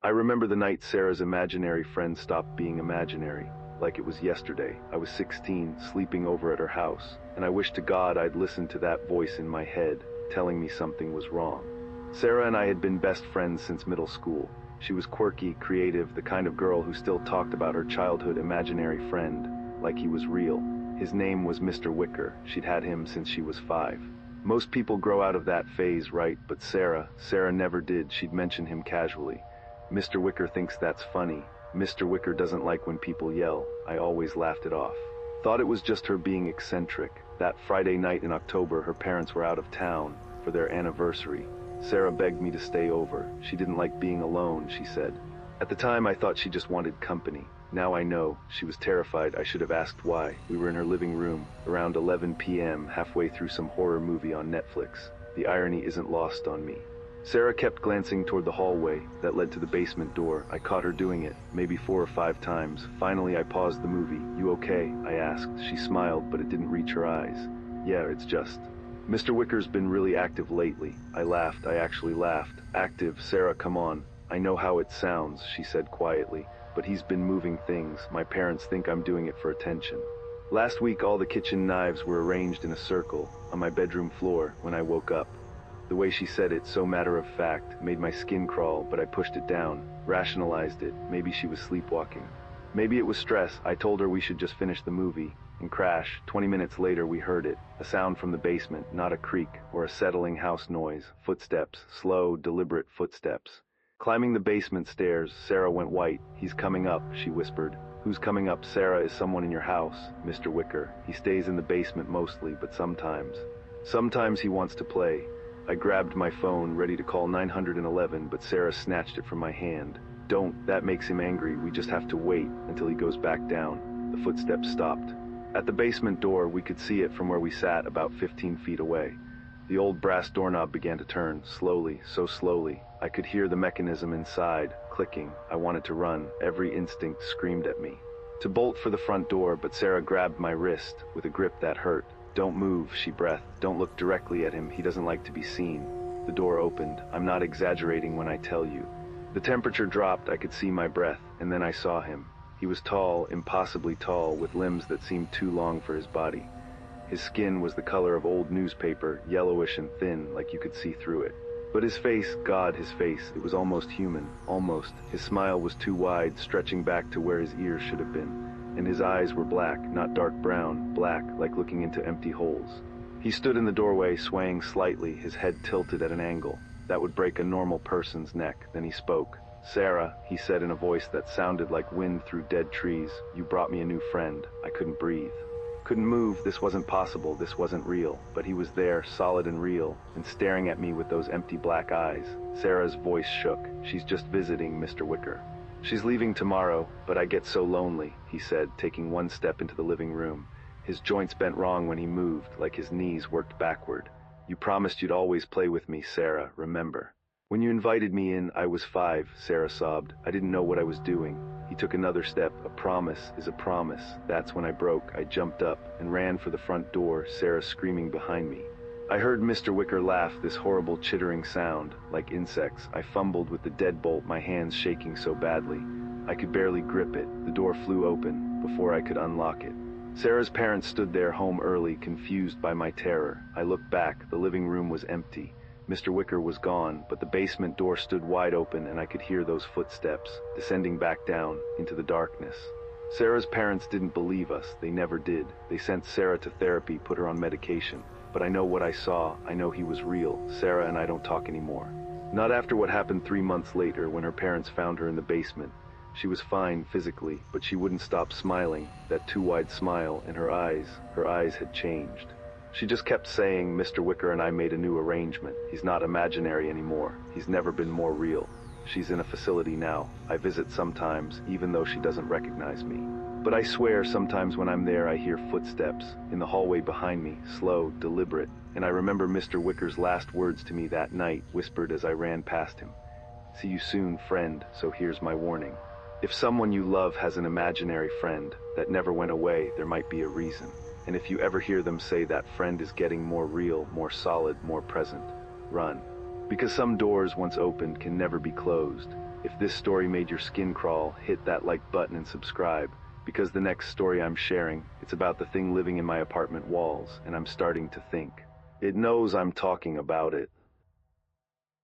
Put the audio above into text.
I remember the night Sarah's imaginary friend stopped being imaginary, like it was yesterday. I was 16, sleeping over at her house, and I wished to God I'd listened to that voice in my head, telling me something was wrong. Sarah and I had been best friends since middle school. She was quirky, creative, the kind of girl who still talked about her childhood imaginary friend, like he was real. His name was Mr. Wicker. She'd had him since she was 5. Most people grow out of that phase, right? But Sarah never did. She'd mention him casually. Mr. Wicker thinks that's funny. Mr. Wicker doesn't like when people yell. I always laughed it off. Thought it was just her being eccentric. That Friday night in October, her parents were out of town for their anniversary. Sarah begged me to stay over. She didn't like being alone, she said. At the time, I thought she just wanted company. Now I know. She was terrified. I should have asked why. We were in her living room, around 11 p.m., halfway through some horror movie on Netflix. The irony isn't lost on me. Sarah kept glancing toward the hallway that led to the basement door. I caught her doing it, maybe 4 or 5 times. Finally, I paused the movie. "You okay?" I asked. She smiled, but it didn't reach her eyes. "Yeah, it's just... Mr. Wicker's been really active lately." I laughed. I actually laughed. "Active? Sarah, come on. I know how it sounds," she said quietly, "but he's been moving things. My parents think I'm doing it for attention." Last week, all the kitchen knives were arranged in a circle on my bedroom floor when I woke up. The way she said it, so matter-of-fact, made my skin crawl, but I pushed it down, rationalized it. Maybe she was sleepwalking. Maybe it was stress. I told her we should just finish the movie. And crash, 20 minutes later we heard it. A sound from the basement, not a creak or a settling house noise. Footsteps, slow, deliberate footsteps. Climbing the basement stairs, Sarah went white. "He's coming up," she whispered. "Who's coming up, Sarah? Is someone in your house?" "Mr. Wicker. He stays in the basement mostly, but sometimes he wants to play." I grabbed my phone, ready to call 911, but Sarah snatched it from my hand. "Don't, that makes him angry. We just have to wait until he goes back down." The footsteps stopped. At the basement door, we could see it from where we sat, about 15 feet away. The old brass doorknob began to turn, slowly, so slowly. I could hear the mechanism inside, clicking. I wanted to run. Every instinct screamed at me to bolt for the front door, but Sarah grabbed my wrist with a grip that hurt. "Don't move," she breathed. "Don't look directly at him. He doesn't like to be seen." The door opened. I'm not exaggerating when I tell you. The temperature dropped. I could see my breath, and then I saw him. He was tall, impossibly tall, with limbs that seemed too long for his body. His skin was the color of old newspaper, yellowish and thin, like you could see through it. But his face, God, his face, it was almost human, almost. His smile was too wide, stretching back to where his ears should have been. And his eyes were black, not dark brown, black, like looking into empty holes. He stood in the doorway, swaying slightly, his head tilted at an angle that would break a normal person's neck. Then he spoke. "Sarah," he said in a voice that sounded like wind through dead trees, "you brought me a new friend." I couldn't breathe. Couldn't move. This wasn't possible. This wasn't real. But he was there, solid and real, and staring at me with those empty black eyes. Sarah's voice shook. "She's just visiting, Mr. Wicker. She's leaving tomorrow, but I get so lonely," he said, taking one step into the living room. His joints bent wrong when he moved, like his knees worked backward. "You promised you'd always play with me, Sarah, remember?" "When you invited me in, I was 5, Sarah sobbed. "I didn't know what I was doing." He took another step. "A promise is a promise." That's when I broke. I jumped up and ran for the front door, Sarah screaming behind me. I heard Mr. Wicker laugh, this horrible chittering sound, like insects. I fumbled with the deadbolt, my hands shaking so badly. I could barely grip it. The door flew open before I could unlock it. Sarah's parents stood there, home early, confused by my terror. I looked back. The living room was empty. Mr. Wicker was gone, but the basement door stood wide open, and I could hear those footsteps, descending back down into the darkness. Sarah's parents didn't believe us. They never did. They sent Sarah to therapy, put her on medication. But I know what I saw. I know he was real. Sarah and I don't talk anymore. Not after what happened 3 months later when her parents found her in the basement. She was fine physically, but she wouldn't stop smiling, that too wide smile, and her eyes had changed. She just kept saying, "Mr. Wicker and I made a new arrangement. He's not imaginary anymore. He's never been more real." She's in a facility now. I visit sometimes, even though she doesn't recognize me. But I swear sometimes when I'm there I hear footsteps in the hallway behind me, slow, deliberate, and I remember Mr. Wicker's last words to me that night, whispered as I ran past him. "See you soon, friend, so here's my warning. If someone you love has an imaginary friend that never went away, there might be a reason. And if you ever hear them say that friend is getting more real, more solid, more present, run. Because some doors once opened can never be closed, If this story made your skin crawl, hit that like button and subscribe, because the next story I'm sharing, it's about the thing living in my apartment walls, and I'm starting to think. It knows I'm talking about it.